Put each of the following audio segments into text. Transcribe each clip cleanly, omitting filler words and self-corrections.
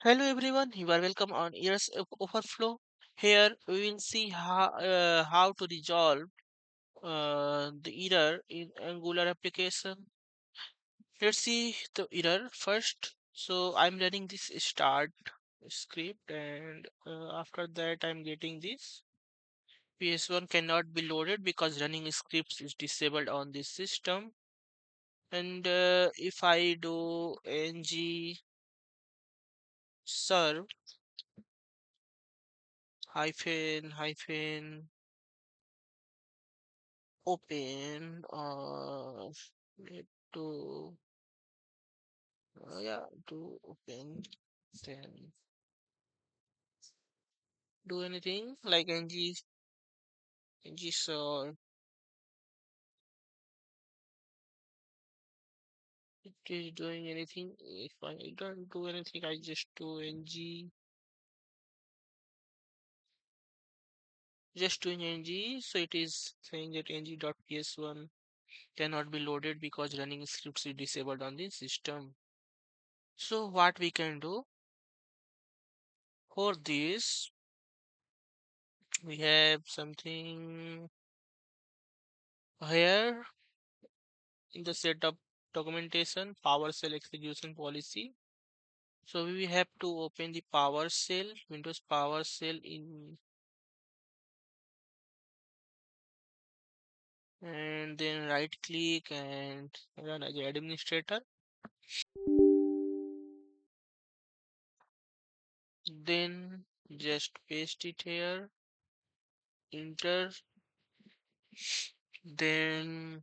Hello everyone, you are welcome on Ears Overflow. Here we will see how to resolve the error in Angular application. Let's see the error first. So I'm running this start script, and after that I'm getting this. PS1 cannot be loaded because running scripts is disabled on this system. And if I do ng serve hyphen open need to yeah to open, then do anything like ng so it is doing anything. If I don't do anything, I just do ng, just doing ng. So it is saying that ng.ps1 cannot be loaded because running scripts is disabled on the system. So what we can do for this, we have something here in the setup documentation, PowerShell execution policy. So we have to open the PowerShell, Windows PowerShell in, and then right click and run as administrator. Then just paste it here, enter, then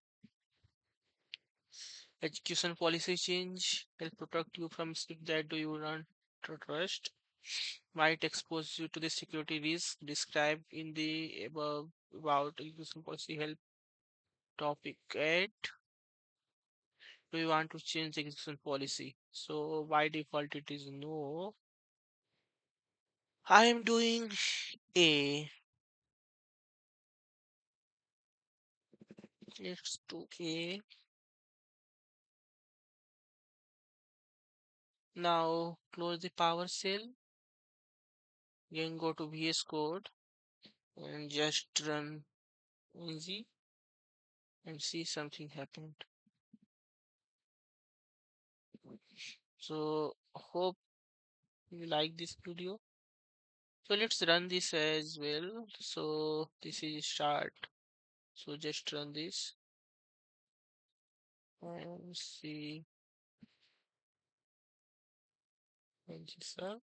execution policy change will protect you from script that do you not trust, might expose you to the security risk described in the above about execution policy help topic 8. Do you want to change the execution policy? So by default it is no. I am doing a, let's do a. Now close the PowerShell, then go to VS Code and just run easy and see something happened. So hope you like this video. So let's run this as well. So this is start. So just run this and see register.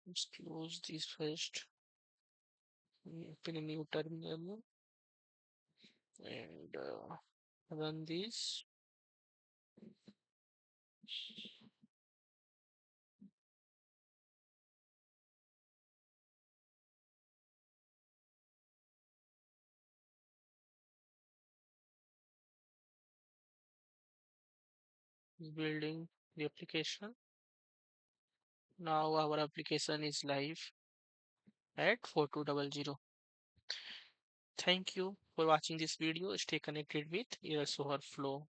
Let's close this first. Open a new terminal and run this. Building the application. Now our application is live at 4200. Thank you for watching this video. Stay connected with Ears Overflow.